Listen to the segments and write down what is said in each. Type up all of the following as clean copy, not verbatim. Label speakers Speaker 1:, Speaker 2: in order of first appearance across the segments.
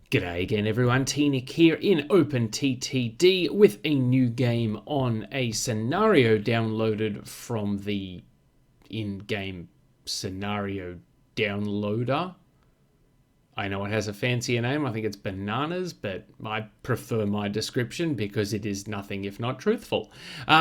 Speaker 1: G'day again everyone, T-Nick here in OpenTTD with a new game on a scenario downloaded from the in-game scenario downloader. I know it has a fancier name, I think it's Bananas, but I prefer my description because it is nothing if not truthful.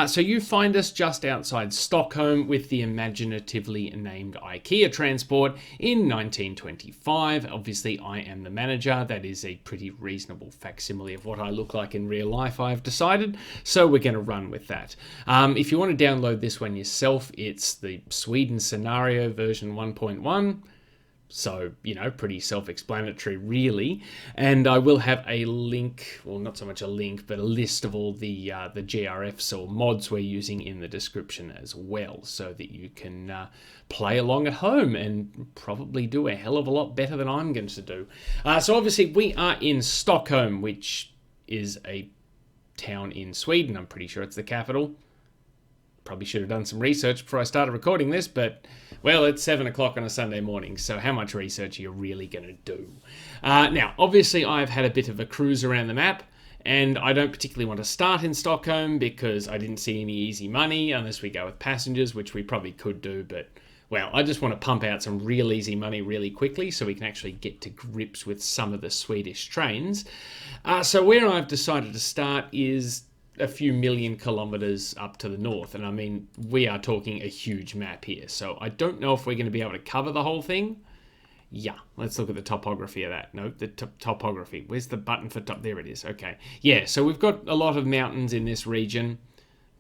Speaker 1: So you find us just outside Stockholm with the imaginatively named IKEA transport in 1925. Obviously I am the manager. That is a pretty reasonable facsimile of what I look like in real life, I've decided, so we're going to run with that. If you want to download this one yourself, it's the Sweden scenario version 1.1. So, you know, pretty self-explanatory really. And I will have a link, well, not so much a link, but a list of all the GRFs or mods we're using in the description as well, so that you can play along at home and probably do a hell of a lot better than I'm going to do. So obviously we are in Stockholm, which is a town in Sweden. I'm pretty sure it's the capital. Probably should have done some research before I started recording this, but, well, it's 7 o'clock on a Sunday morning, so how much research are you really going to do? Now, obviously, I've had a bit of a cruise around the map, and I don't particularly want to start in Stockholm because I didn't see any easy money unless we go with passengers, which we probably could do, but, well, I just want to pump out some real easy money really quickly so we can actually get to grips with some of the Swedish trains. So where I've decided to start is a few million kilometers up to the north, and I mean we are talking a huge map here, so I don't know if we're going to be able to cover the whole thing. Yeah, let's look at the topography of that. No, the topography. Where's the button for top? There it is. Okay, yeah, so we've got a lot of mountains in this region,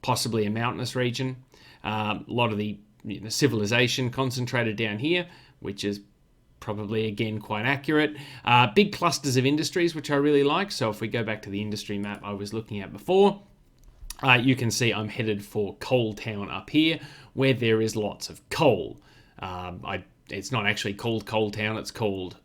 Speaker 1: possibly a mountainous region. A lot of the civilization concentrated down here, which is probably again quite accurate. Big clusters of industries, which I really like. So if we go back to the industry map I was looking at before, you can see I'm headed for Coal Town up here, where there is lots of coal. It's not actually called Coal Town, it's called...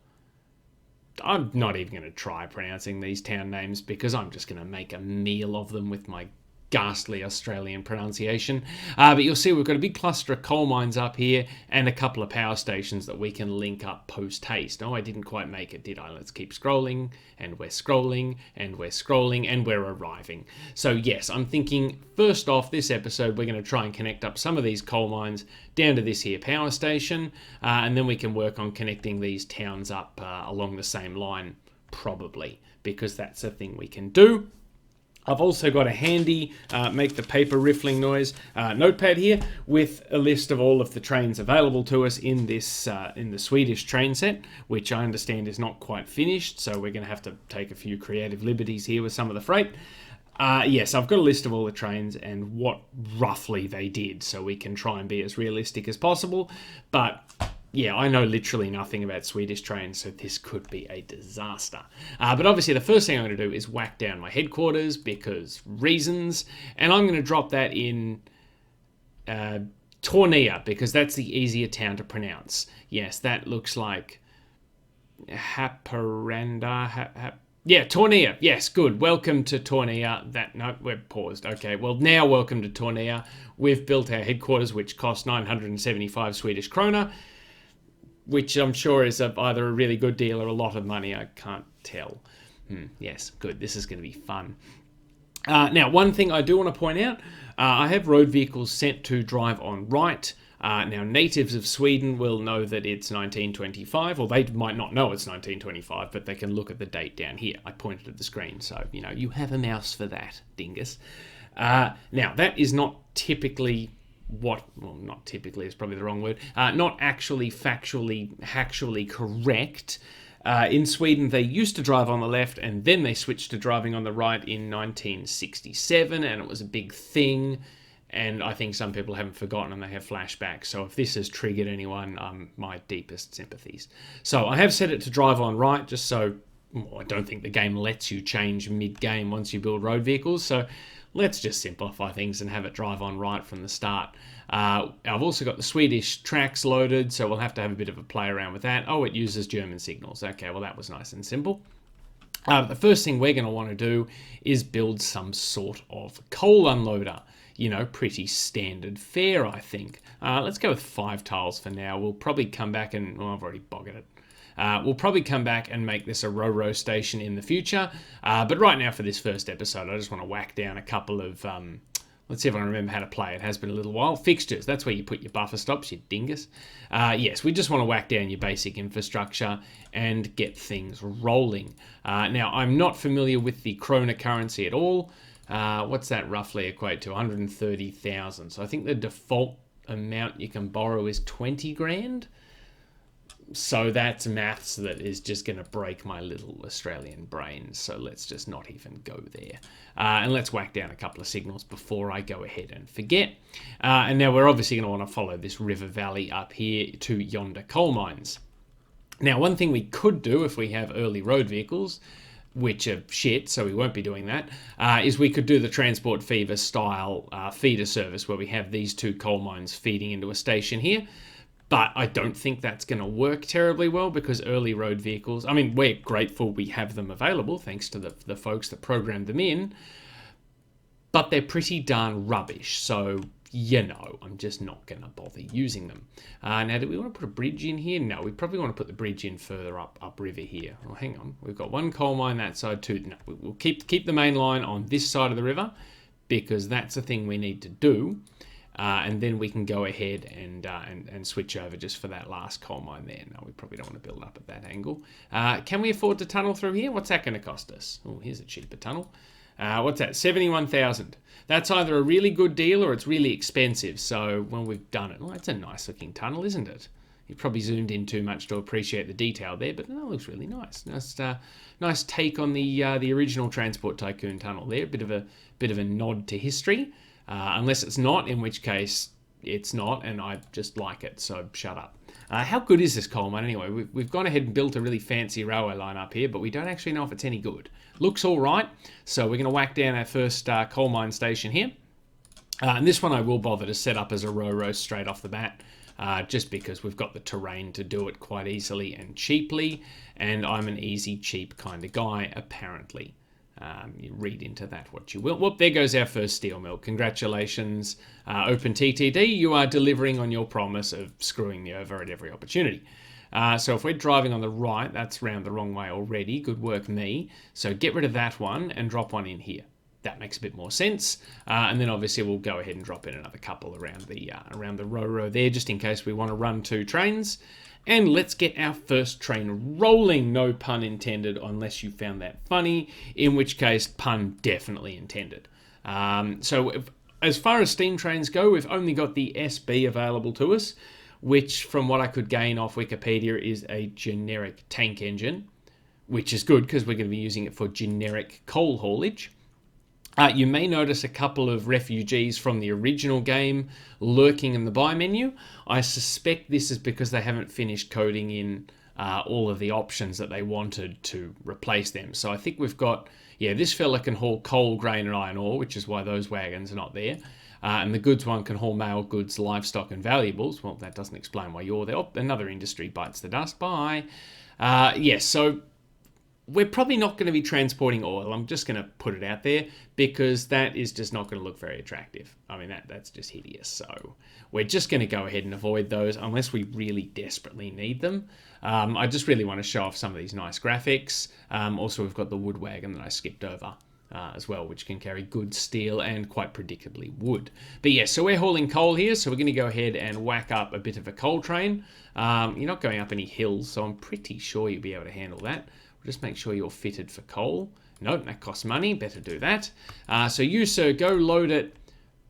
Speaker 1: I'm not even going to try pronouncing these town names because I'm just going to make a meal of them with my ghastly Australian pronunciation. But you'll see we've got a big cluster of coal mines up here and a couple of power stations that we can link up post-haste. Oh, I didn't quite make it, did I? Let's keep scrolling, and we're scrolling, and we're scrolling, and we're arriving. So yes, I'm thinking first off this episode we're going to try and connect up some of these coal mines down to this here power station, and then we can work on connecting these towns up along the same line, probably, because that's a thing we can do. I've also got a handy, make the paper riffling noise, notepad here with a list of all of the trains available to us in this in the Swedish train set, which I understand is not quite finished, so we're going to have to take a few creative liberties here with some of the freight. Yes, I've got a list of all the trains and what roughly they did, so we can try and be as realistic as possible, but... yeah, I know literally nothing about Swedish trains, so this could be a disaster. But obviously the first thing I'm going to do is whack down my headquarters because reasons, and I'm going to drop that in Tornea because that's the easier town to pronounce. Yes, that looks like Haparanda. Yeah, Tornea. Yes, good. Welcome to Tornea. No, we're paused. Okay, well now welcome to Tornea. We've built our headquarters, which cost 975 Swedish krona. Which I'm sure is either a really good deal or a lot of money. I can't tell. Yes, good. This is going to be fun. Now, one thing I do want to point out, I have road vehicles set to drive on right. Now, natives of Sweden will know that it's 1925, or they might not know it's 1925, but they can look at the date down here. I pointed at the screen, so, you know, you have a mouse for that, dingus. Now, that is not typically... not typically is probably the wrong word, not actually factually correct. In Sweden, they used to drive on the left and then they switched to driving on the right in 1967, and it was a big thing. And I think some people haven't forgotten and they have flashbacks. So if this has triggered anyone, my deepest sympathies. So I have set it to drive on right, just so I don't think the game lets you change mid-game once you build road vehicles. So let's just simplify things and have it drive on right from the start. I've also got the Swedish tracks loaded, so we'll have to have a bit of a play around with that. Oh, it uses German signals. Okay, well, that was nice and simple. The first thing we're going to want to do is build some sort of coal unloader. You know, pretty standard fare, I think. Let's go with 5 tiles for now. We'll probably come back and... well, I've already boggered it. We'll probably come back and make this a Ro-Ro station in the future. But right now for this first episode, I just want to whack down a couple of... let's see if I can remember how to play. It has been a little while. Fixtures, that's where you put your buffer stops, you dingus. Yes, we just want to whack down your basic infrastructure and get things rolling. Now, I'm not familiar with the krona currency at all. What's that roughly equate to? 130,000. So I think the default amount you can borrow is 20 grand. So that's maths that is just going to break my little Australian brain. So let's just not even go there. And let's whack down a couple of signals before I go ahead and forget. And now we're obviously going to want to follow this river valley up here to yonder coal mines. Now, one thing we could do if we have early road vehicles, which are shit, so we won't be doing that, is we could do the Transport Fever style feeder service where we have these two coal mines feeding into a station here. But I don't think that's going to work terribly well because early road vehicles, I mean, we're grateful we have them available thanks to the folks that programmed them in, but they're pretty darn rubbish. So, you know, I'm just not going to bother using them. Now, do we want to put a bridge in here? No, we probably want to put the bridge in further upriver here. Oh, hang on. We've got one coal mine that side too. No, we'll keep the main line on this side of the river because that's the thing we need to do. And then we can go ahead and switch over just for that last coal mine there. No, we probably don't want to build up at that angle. Can we afford to tunnel through here? What's that going to cost us? Oh, here's a cheaper tunnel. What's that? 71,000. That's either a really good deal or it's really expensive. So when we've done it, well, that's a nice looking tunnel, isn't it? You probably zoomed in too much to appreciate the detail there, but that looks really nice. Nice take on the original Transport Tycoon tunnel there. Bit of a nod to history. Unless it's not, in which case it's not, and I just like it, so shut up. How good is this coal mine anyway? We've gone ahead and built a really fancy railway line up here, but we don't actually know if it's any good. Looks all right, so we're going to whack down our first coal mine station here. And this one I will bother to set up as a Ro-Ro straight off the bat, just because we've got the terrain to do it quite easily and cheaply, and I'm an easy, cheap kind of guy, apparently. You read into that what you will. Whoop, there goes our first steel mill. Congratulations, OpenTTD. You are delivering on your promise of screwing me over at every opportunity. So if we're driving on the right, that's round the wrong way already. Good work, me. So get rid of that one and drop one in here. That makes a bit more sense. And then obviously we'll go ahead and drop in another couple around the Ro-Ro there, just in case we want to run two trains. And let's get our first train rolling, no pun intended, unless you found that funny, in which case, pun definitely intended. As far as steam trains go, we've only got the SB available to us, which from what I could gain off Wikipedia is a generic tank engine, which is good because we're going to be using it for generic coal haulage. You may notice a couple of refugees from the original game lurking in the buy menu. I suspect this is because they haven't finished coding in all of the options that they wanted to replace them. So I think we've got, this fella can haul coal, grain and iron ore, which is why those wagons are not there. And the goods one can haul mail, goods, livestock and valuables. Well, that doesn't explain why you're there. Oh, another industry bites the dust. Bye. So we're probably not going to be transporting oil. I'm just going to put it out there because that is just not going to look very attractive. I mean, that's just hideous. So we're just going to go ahead and avoid those unless we really desperately need them. I just really want to show off some of these nice graphics. Also, we've got the wood wagon that I skipped over as well, which can carry good steel and quite predictably wood. But yeah, so we're hauling coal here. So we're going to go ahead and whack up a bit of a coal train. You're not going up any hills, so I'm pretty sure you'll be able to handle that. Just make sure you're fitted for coal. Nope, that costs money. Better do that. So you, sir, go load at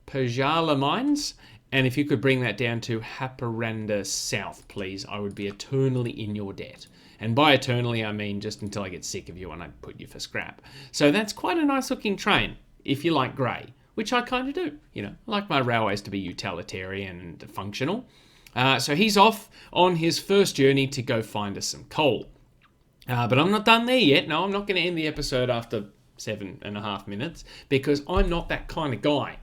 Speaker 1: Pajala Mines. And if you could bring that down to Haparanda South, please, I would be eternally in your debt. And by eternally, I mean just until I get sick of you and I put you for scrap. So that's quite a nice looking train, if you like grey, which I kind of do. You know, I like my railways to be utilitarian and functional. So he's off on his first journey to go find us some coal. But I'm not done there yet. No, I'm not going to end the episode after 7.5 minutes because I'm not that kind of guy.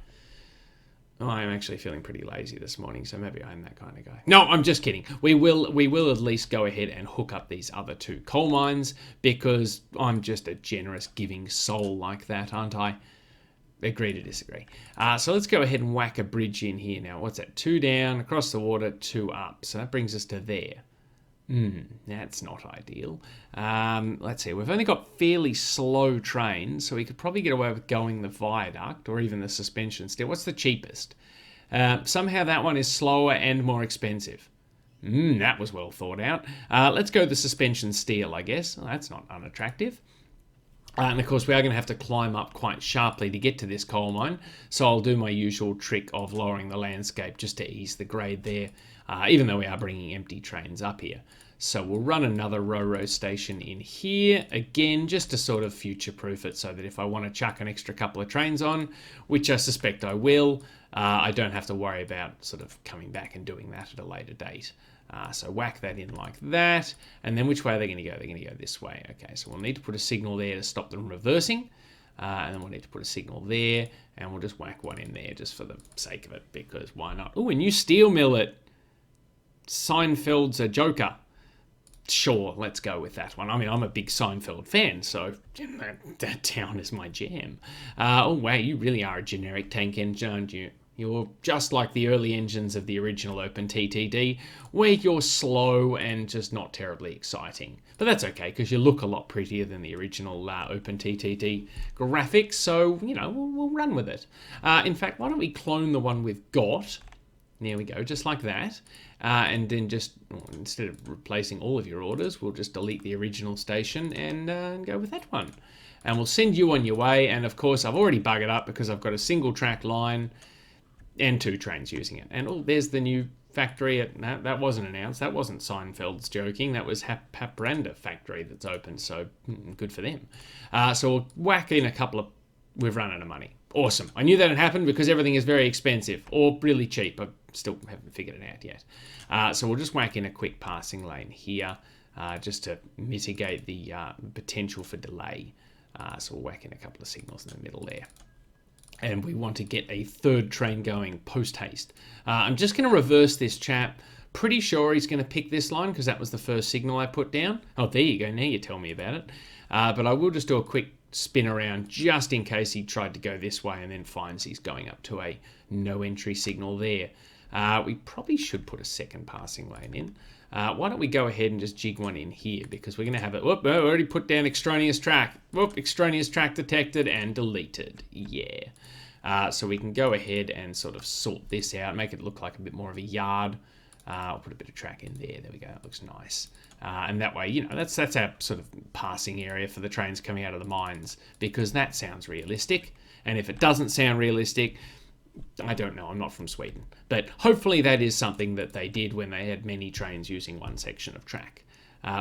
Speaker 1: I am actually feeling pretty lazy this morning, so maybe I'm that kind of guy. No, I'm just kidding. We will at least go ahead and hook up these other two coal mines because I'm just a generous, giving soul like that, aren't I? Agree to disagree. So let's go ahead and whack a bridge in here now. What's that? 2 down, across the water, 2 up. So that brings us to there. That's not ideal. Let's see, we've only got fairly slow trains, so we could probably get away with going the viaduct or even the suspension steel. What's the cheapest? Somehow that one is slower and more expensive. That was well thought out. Let's go the suspension steel, I guess. Well, that's not unattractive. And of course, we are going to have to climb up quite sharply to get to this coal mine. So I'll do my usual trick of lowering the landscape just to ease the grade there, even though we are bringing empty trains up here. So we'll run another Ro-Ro station in here, again, just to sort of future-proof it so that if I want to chuck an extra couple of trains on, which I suspect I will, I don't have to worry about sort of coming back and doing that at a later date. So whack that in like that, and then which way are they going to go? They're going to go this way. Okay, so we'll need to put a signal there to stop them reversing, and then we'll need to put a signal there, and we'll just whack one in there just for the sake of it, because why not? Oh, a new steel mill at Seinfeld's a Joker. Sure, let's go with that one. I mean, I'm a big Seinfeld fan, so that town is my jam. Oh, wow, you really are a generic tank engine, aren't you? You're just like the early engines of the original OpenTTD, where you're slow and just not terribly exciting. But that's okay, because you look a lot prettier than the original OpenTTD graphics, so, you know, we'll run with it. In fact, why don't we clone the one we've got? There we go, just like that. And then just, instead of replacing all of your orders, we'll just delete the original station and go with that one. And we'll send you on your way, and of course, I've already buggered up because I've got a single track line and 2 trains using it. And oh, there's the new factory. That wasn't announced. That wasn't Seinfeld's joking. That was Haparanda factory that's open, so good for them. So we'll whack in a couple of... We've run out of money. Awesome. I knew that had happened because everything is very expensive or really cheap. I still haven't figured it out yet. So we'll just whack in a quick passing lane here just to mitigate the potential for delay. So we'll whack in a couple of signals in the middle there. And we want to get a 3rd train going post-haste. I'm just going to reverse this chap. Pretty sure he's going to pick this line because that was the first signal I put down. Oh, there you go. Now you tell me about it. But I will just do a quick spin around just in case he tried to go this way and then finds he's going up to a no entry signal there. We probably should put a 2nd passing lane in. Why don't we go ahead and just jig one in here, because we're going to have it. Whoop, I already put down extraneous track. Whoop, extraneous track detected and deleted. Yeah. So we can go ahead and sort of sort this out, make it look like a bit more of a yard. I'll put a bit of track in there. There we go. That looks nice. And that way, you know, that's our sort of passing area for the trains coming out of the mines, because that sounds realistic. And if it doesn't sound realistic, I don't know, I'm not from Sweden. But hopefully that is something that they did when they had many trains using one section of track.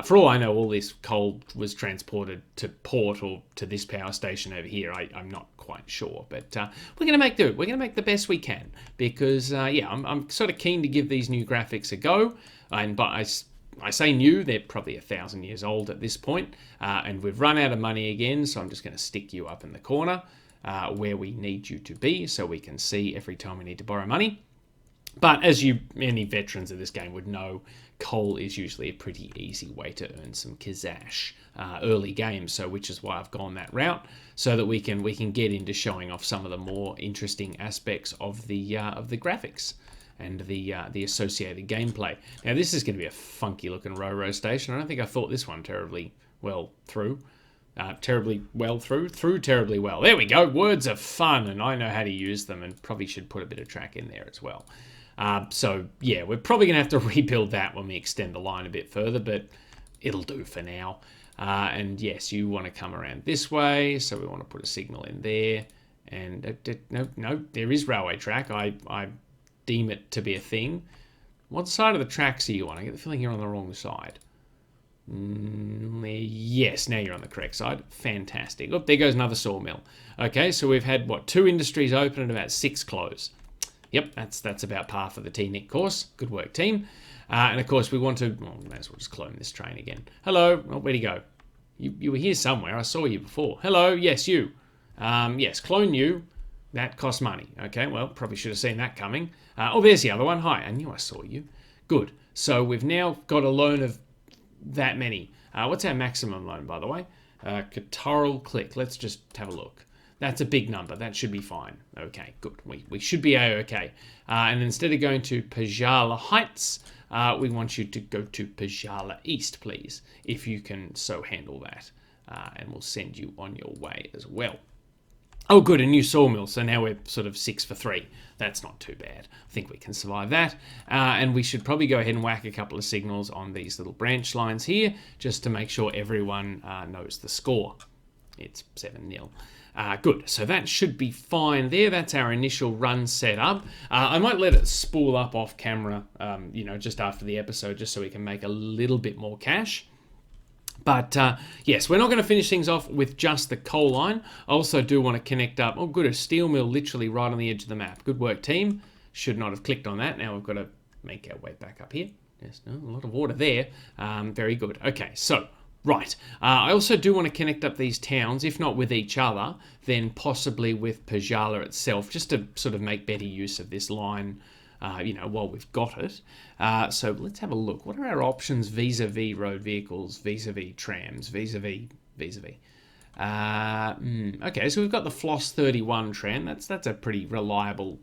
Speaker 1: For all I know, all this coal was transported to port or to this power station over here. I'm not quite sure, but we're going to make do. We're going to make the best we can because, yeah, I'm sort of keen to give these new graphics a go. But I say new, they're probably 1,000 years old at this point, and we've run out of money again, so I'm just going to stick you up in the corner where we need you to be so we can see every time we need to borrow money. But as any veterans of this game would know, coal is usually a pretty easy way to earn some cash early game, so which is why I've gone that route, so that we can get into showing off some of the more interesting aspects of the graphics and the associated gameplay. Now this is going to be a funky looking Ro-Ro station. I don't think I thought this one terribly well through. Terribly well through terribly well. There we go. Words are fun, and I know how to use them, and probably should put a bit of track in there as well. So yeah, we're probably going to have to rebuild that when we extend the line a bit further, but it'll do for now. And yes, you want to come around this way, so we want to put a signal in there. And no, there is railway track. I deem it to be a thing. What side of the tracks are you on? I get the feeling you're on the wrong side. Yes, now you're on the correct side. Fantastic. Look, there goes another sawmill. Okay, so we've had, 2 industries open and about 6 close. Yep, that's about par for the TNIC course. Good work, team. And of course, we want to... Well, we may as well just clone this train again. Hello. Oh, where'd he go? You were here somewhere. I saw you before. Hello. Yes, you. Yes, clone you. That costs money. Okay, well, probably should have seen that coming. Oh, there's the other one. Hi, I knew I saw you. Good. So we've now got a loan of that many. What's our maximum loan, by the way? Catenary click. Let's just have a look. That's a big number. That should be fine. Okay, good. We should be A-okay. And instead of going to Pajala Heights, we want you to go to Pyjala East, please, if you can so handle that. And we'll send you on your way as well. Oh, good, a new sawmill. So now we're sort of 6 for 3. That's not too bad. I think we can survive that. And we should probably go ahead and whack a couple of signals on these little branch lines here, just to make sure everyone knows the score. It's 7-0. Good, so that should be fine there. That's our initial run set up. I might let it spool up off camera, just after the episode, just so we can make a little bit more cash. But yes, we're not going to finish things off with just the coal line. I also do want to connect up. Oh, good, a steel mill literally right on the edge of the map. Good work, team. Should not have clicked on that. Now we've got to make our way back up here. Yes, a lot of water there. Very good. Okay, so, right. I also do want to connect up these towns, if not with each other, then possibly with Pyjala itself, just to sort of make better use of this line, while we've got it. So let's have a look. What are our options vis-a-vis road vehicles, vis-a-vis trams, vis-a-vis? Okay, so we've got the Floss 31 tram. That's a pretty reliable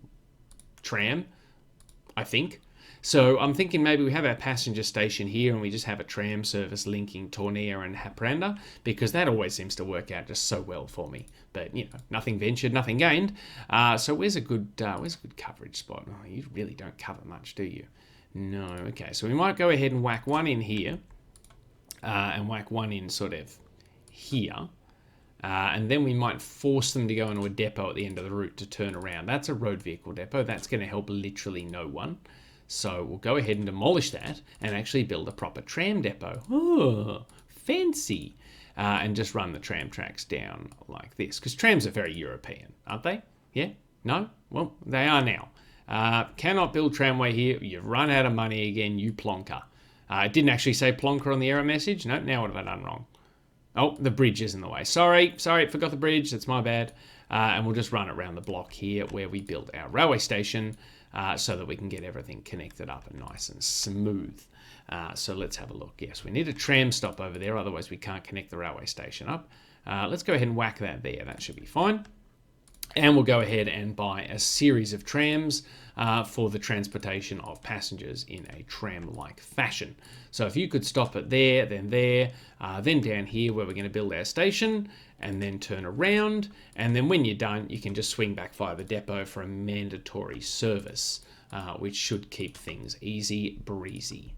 Speaker 1: tram, I think. So I'm thinking maybe we have our passenger station here and we just have a tram service linking Tornea and Haparanda, because that always seems to work out just so well for me. But, nothing ventured, nothing gained. So where's a good coverage spot? Oh, you really don't cover much, do you? No. Okay, so we might go ahead and whack one in here and whack one in sort of here. And then we might force them to go into a depot at the end of the route to turn around. That's a road vehicle depot. That's going to help literally no one. So we'll go ahead and demolish that and actually build a proper tram depot. Oh, fancy. And just run the tram tracks down like this. Because trams are very European, aren't they? Yeah? No? Well, they are now. Cannot build tramway here. You've run out of money again, you plonker. It didn't actually say plonker on the error message. No, now what have I done wrong? Oh, the bridge is in the way. Sorry, forgot the bridge. That's my bad. And we'll just run it around the block here where we build our railway station so that we can get everything connected up and nice and smooth. So let's have a look. Yes, we need a tram stop over there, otherwise we can't connect the railway station up. Let's go ahead and whack that there. That should be fine. And we'll go ahead and buy a series of trams for the transportation of passengers in a tram-like fashion. So if you could stop it there, then down here where we're going to build our station, and then turn around, and then when you're done, you can just swing back via the depot for a mandatory service, which should keep things easy breezy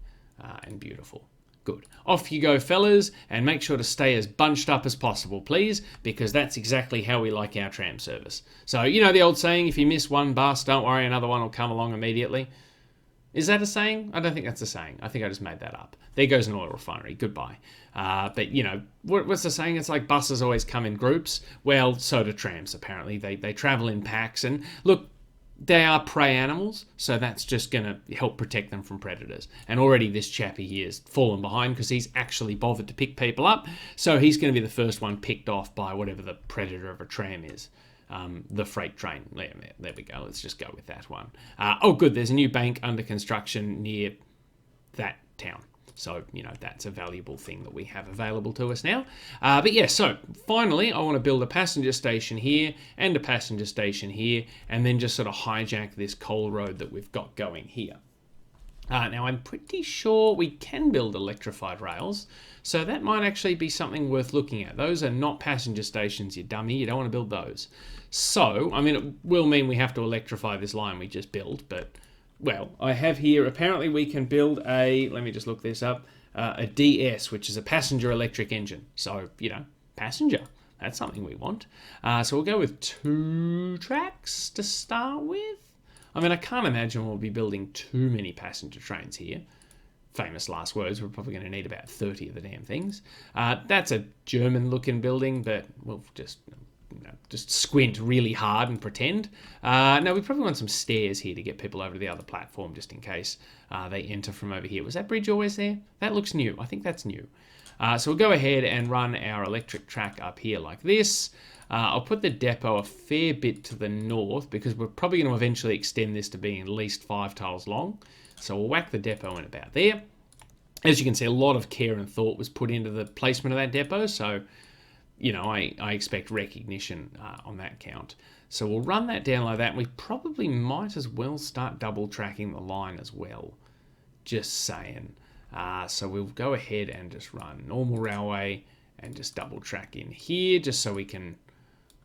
Speaker 1: and beautiful. Good. Off you go, fellas, and make sure to stay as bunched up as possible, please, because that's exactly how we like our tram service. So, you know the old saying, if you miss one bus, don't worry, another one will come along immediately. Is that a saying? I don't think that's a saying. I think I just made that up. There goes an oil refinery. Goodbye. But, what's the saying? It's like buses always come in groups. Well, so do trams, apparently. They travel in packs. And, look, they are prey animals, so that's just going to help protect them from predators. And already this chappy here has fallen behind because he's actually bothered to pick people up. So he's going to be the first one picked off by whatever the predator of a tram is. The freight train. There we go. Let's just go with that one. Oh, good. There's a new bank under construction near that town. So, that's a valuable thing that we have available to us now. But yeah, so finally, I want to build a passenger station here and a passenger station here, and then just sort of hijack this coal road that we've got going here. Now, I'm pretty sure we can build electrified rails, so that might actually be something worth looking at. Those are not passenger stations, you dummy. You don't want to build those. So, it will mean we have to electrify this line we just built, but... Well, I have here, apparently we can build let me just look this up, a DS, which is a passenger electric engine. So, passenger, that's something we want. So we'll go with 2 tracks to start with. I can't imagine we'll be building too many passenger trains here. Famous last words, we're probably going to need about 30 of the damn things. That's a German-looking building, but we'll just squint really hard and pretend. No, we probably want some stairs here to get people over to the other platform just in case they enter from over here. Was that bridge always there? That looks new. I think that's new. So we'll go ahead and run our electric track up here like this. I'll put the depot a fair bit to the north because we're probably going to eventually extend this to being at least 5 tiles long. So we'll whack the depot in about there. As you can see, a lot of care and thought was put into the placement of that depot, so I expect recognition on that count. So we'll run that down like that. We probably might as well start double tracking the line as well, Just saying. So we'll go ahead and just run normal railway and just double track in here just so we can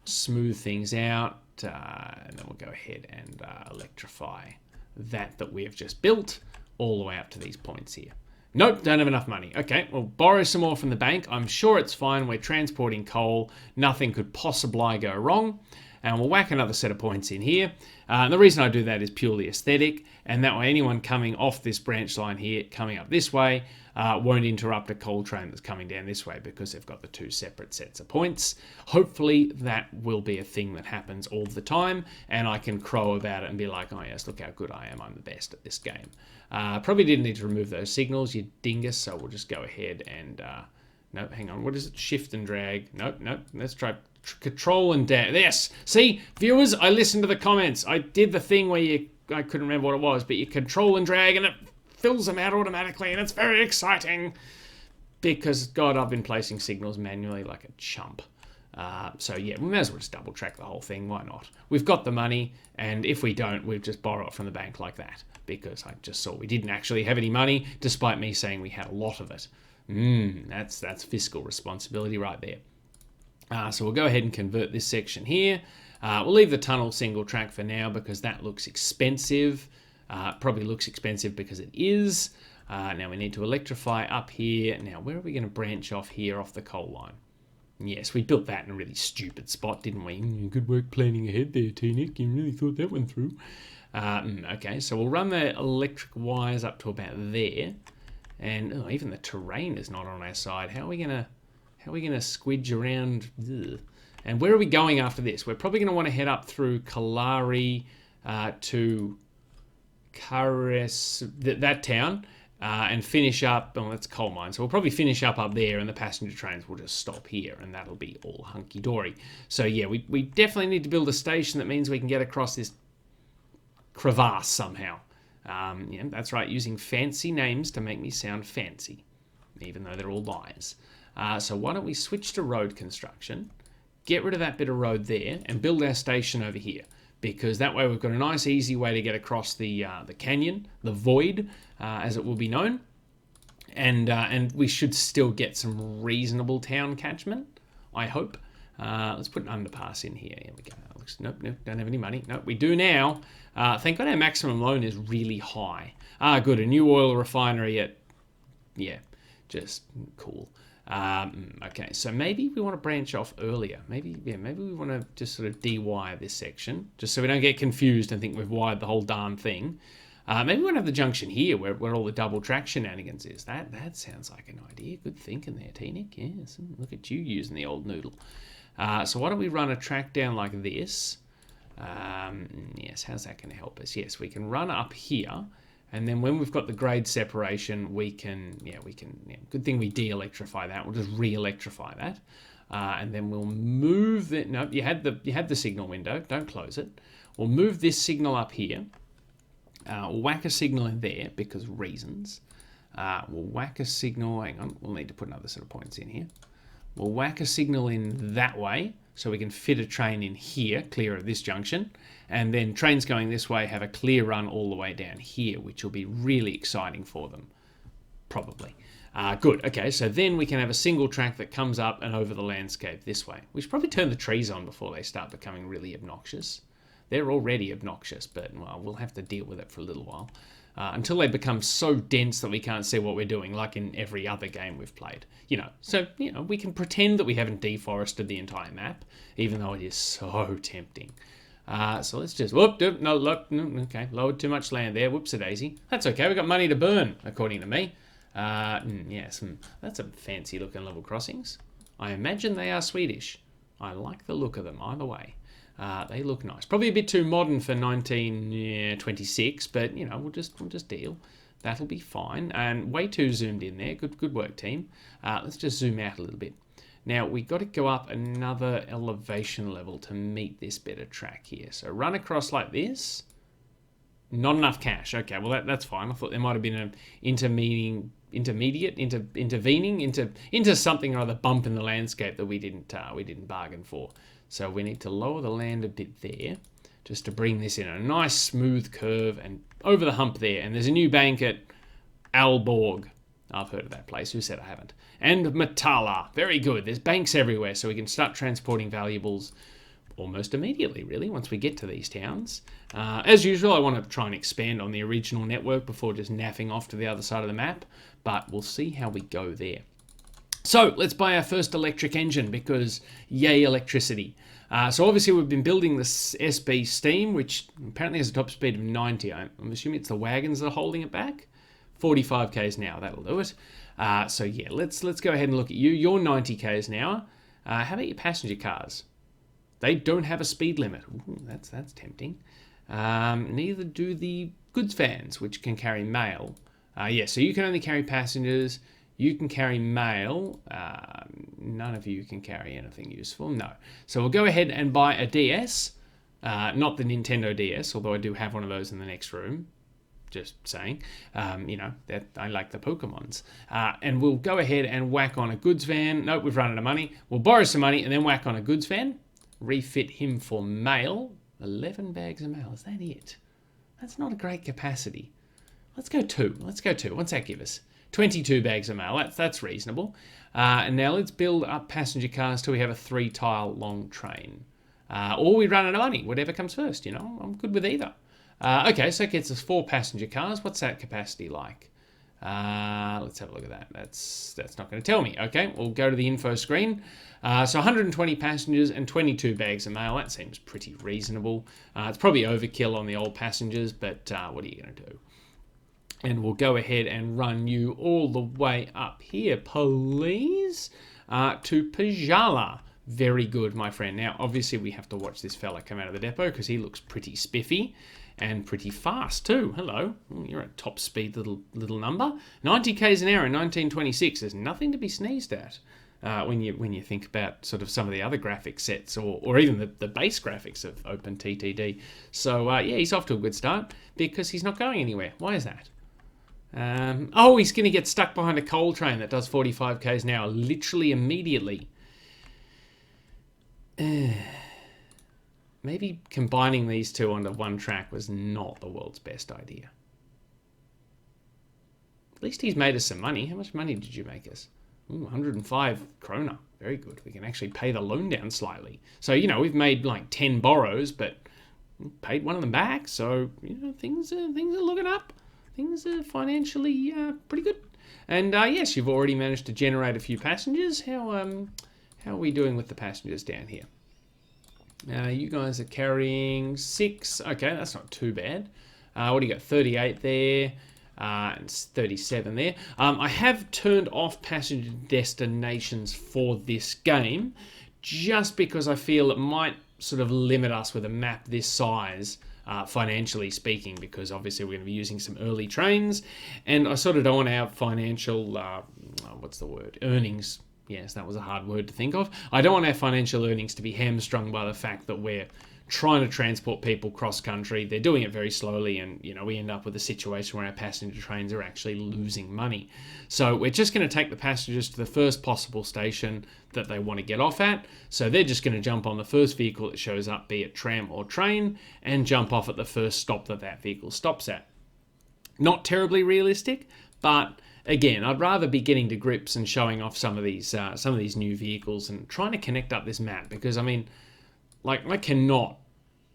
Speaker 1: smooth things out. And then we'll go ahead and electrify that we have just built all the way up to these points here. Nope, don't have enough money. Okay, we'll borrow some more from the bank. I'm sure it's fine. We're transporting coal. Nothing could possibly go wrong. And we'll whack another set of points in here. And the reason I do that is purely aesthetic. And that way anyone coming off this branch line here, coming up this way, won't interrupt a coal train that's coming down this way because they've got the two separate sets of points. Hopefully that will be a thing that happens all the time. And I can crow about it and be like, oh yes, look how good I am. I'm the best at this game. Probably didn't need to remove those signals, you dingus. So we'll just go ahead and... no, hang on. What is it? Shift and drag. Nope. Let's try control and drag. Yes. See, viewers, I listened to the comments. I did the thing where I couldn't remember what it was, but you control and drag and it fills them out automatically, and it's very exciting. Because, God, I've been placing signals manually like a chump. So, yeah, we may as well just double track the whole thing. Why not? We've got the money, and if we don't, we'll just borrow it from the bank like that. Because I just saw we didn't actually have any money, despite me saying we had a lot of it. That's fiscal responsibility right there. So we'll go ahead and convert this section here. We'll leave the tunnel single track for now because that looks expensive. Probably looks expensive because it is. Now we need to electrify up here. Now where are we going to branch off here off the coal line? Yes, we built that in a really stupid spot, didn't we? Good work planning ahead there, T-Nick. You really thought that one through. Okay, so we'll run the electric wires up to about there. And even the terrain is not on our side. How are we gonna squidge around? Ugh. And where are we going after this? We're probably gonna want to head up through Catenary to Cares, that town, and finish up. Oh, that's coal mine. So we'll probably finish up there, and the passenger trains will just stop here, and that'll be all hunky dory. So yeah, we definitely need to build a station that means we can get across this crevasse somehow. Yeah, that's right, using fancy names to make me sound fancy, even though they're all lies. So why don't we switch to road construction, get rid of that bit of road there, and build our station over here, because that way we've got a nice, easy way to get across the canyon, the void, as it will be known, and we should still get some reasonable town catchment, I hope. Let's put an underpass in here. Here we go. Nope, don't have any money. Nope, we do now. Thank God our maximum loan is really high. Good, a new oil refinery at... Yeah, just cool. Okay, so maybe we want to branch off earlier. Maybe we want to just sort of de-wire this section, just so we don't get confused and think we've wired the whole darn thing. Maybe we want to have the junction here where all the double track shenanigans is. That sounds like an idea. Good thinking there, T-Nick. Yes, look at you using the old noodle. So why don't we run a track down like this? Yes, how's that going to help us? Yes, we can run up here, and then when we've got the grade separation, we can. Good thing we de-electrify that. We'll just re-electrify that, and then we'll move it. No, you had the signal window. Don't close it. We'll move this signal up here. We'll whack a signal in there because reasons. We'll whack a signal. Hang on, we'll need to put another set of points in here. We'll whack a signal in that way so we can fit a train in here, clear of this junction. And then trains going this way have a clear run all the way down here, which will be really exciting for them. Probably. Good. Okay, so then we can have a single track that comes up and over the landscape this way. We should probably turn the trees on before they start becoming really obnoxious. They're already obnoxious, but well, we'll have to deal with it for a little while. Until they become so dense that we can't see what we're doing, like in every other game we've played. So we can pretend that we haven't deforested the entire map, even though it is so tempting. So let's just, okay, lowered too much land there, whoops-a-daisy. That's okay, we've got money to burn, according to me. Yes, that's some fancy looking level crossings. I imagine they are Swedish. I like the look of them, either way. They look nice. Probably a bit too modern for 1926, but we'll just deal. That'll be fine. And way too zoomed in there. Good work, team. Let's just zoom out a little bit. Now we got to go up another elevation level to meet this bit of track here. So run across like this. Not enough cash. Okay, well that's fine. I thought there might have been an intervening into something or other bump in the landscape that we didn't bargain for. So we need to lower the land a bit there, just to bring this in a nice smooth curve and over the hump there. And there's a new bank at Aalborg. I've heard of that place. Who said I haven't? And Matala. Very good. There's banks everywhere, so we can start transporting valuables almost immediately, really, once we get to these towns. As usual, I want to try and expand on the original network before just naffing off to the other side of the map, but we'll see how we go there. So let's buy our first electric engine because yay, electricity. So obviously we've been building this SB Steam, which apparently has a top speed of 90. I'm assuming it's the wagons that are holding it back. 45 k's an hour, that'll do it. So yeah, let's go ahead and look at you. You're 90 k's an hour. How about your passenger cars? They don't have a speed limit. Ooh, that's tempting. Neither do the goods vans, which can carry mail. Yeah, so you can only carry passengers. You can carry mail. None of you can carry anything useful. No. So we'll go ahead and buy a DS. Not the Nintendo DS, although I do have one of those in the next room. Just saying. You know, that I like the Pokemons. And we'll go ahead and whack on a goods van. Nope, we've run out of money. We'll borrow some money and then whack on a goods van. Refit him for mail. 11 bags of mail. Is that it? That's not a great capacity. Let's go 2. Let's go 2. What's that give us? 22 bags of mail. That's reasonable. And now let's build up passenger cars till we have a 3-tile long train. Or we run out of money. Whatever comes first, you know. I'm good with either. Okay, so it gets us 4 passenger cars. What's that capacity like? Let's have a look at that. That's not going to tell me. Okay, we'll go to the info screen. So 120 passengers and 22 bags of mail. That seems pretty reasonable. It's probably overkill on the old passengers, but what are you going to do? And we'll go ahead and run you all the way up here, please, to Pajala. Very good, my friend. Now, obviously, we have to watch this fella come out of the depot because he looks pretty spiffy and pretty fast too. Hello, you're at top speed, little number. 90 k's an hour in 1926. There's nothing to be sneezed at when you think about sort of some of the other graphic sets or even the base graphics of OpenTTD. So yeah, he's off to a good start because he's not going anywhere. Why is that? Oh, he's going to get stuck behind a coal train that does 45 k's an hour literally immediately. Maybe combining these two onto one track was not the world's best idea. At least he's made us some money. How much money did you make us? Ooh, 105 krona. Very good. We can actually pay the loan down slightly. So, you know, we've made like 10 borrows, but paid one of them back. So, you know, things are looking up. Things are financially pretty good. And yes, you've already managed to generate a few passengers. How are we doing with the passengers down here? You guys are carrying 6. Okay, that's not too bad. What do you got? 38 there. And 37 there. I have turned off passenger destinations for this game just because I feel it might sort of limit us with a map this size. Financially speaking, because obviously we're going to be using some early trains, and I sort of don't want our financial, earnings. Yes, that was a hard word to think of. I don't want our financial earnings to be hamstrung by the fact that we're trying to transport people cross country. They're doing it very slowly, and you know we end up with a situation where our passenger trains are actually losing money. So we're just going to take the passengers to the first possible station that they want to get off at. So they're just going to jump on the first vehicle that shows up, be it tram or train, and jump off at the first stop that vehicle stops at. Not terribly realistic, but again, I'd rather be getting to grips and showing off some of these new vehicles and trying to connect up this map, because I mean, like I cannot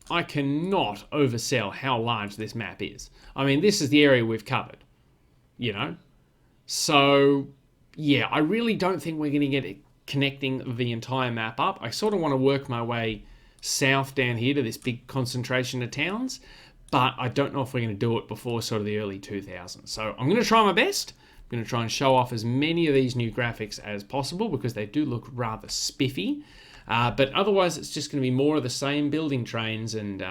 Speaker 1: oversell how large this map is. I mean, this is the area we've covered, you know? So, yeah, I really don't think we're going to get it connecting the entire map up. I sort of want to work my way south down here to this big concentration of towns, but I don't know if we're going to do it before sort of the early 2000s. So I'm going to try my best. I'm going to try and show off as many of these new graphics as possible because they do look rather spiffy. But otherwise, it's just going to be more of the same, building trains and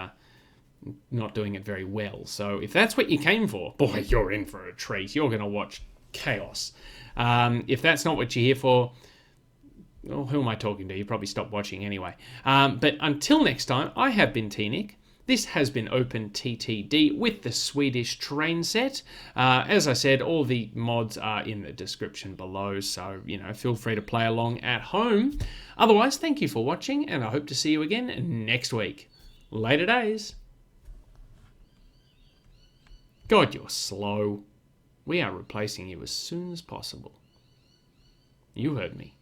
Speaker 1: not doing it very well. So if that's what you came for, boy, you're in for a treat. You're going to watch chaos. If that's not what you're here for, well, who am I talking to? You probably stopped watching anyway. But until next time, I have been T-Nick. This has been OpenTTD with the Swedish train set. As I said, all the mods are in the description below, so, you know, feel free to play along at home. Otherwise, thank you for watching, and I hope to see you again next week. Later days. God, you're slow. We are replacing you as soon as possible. You heard me.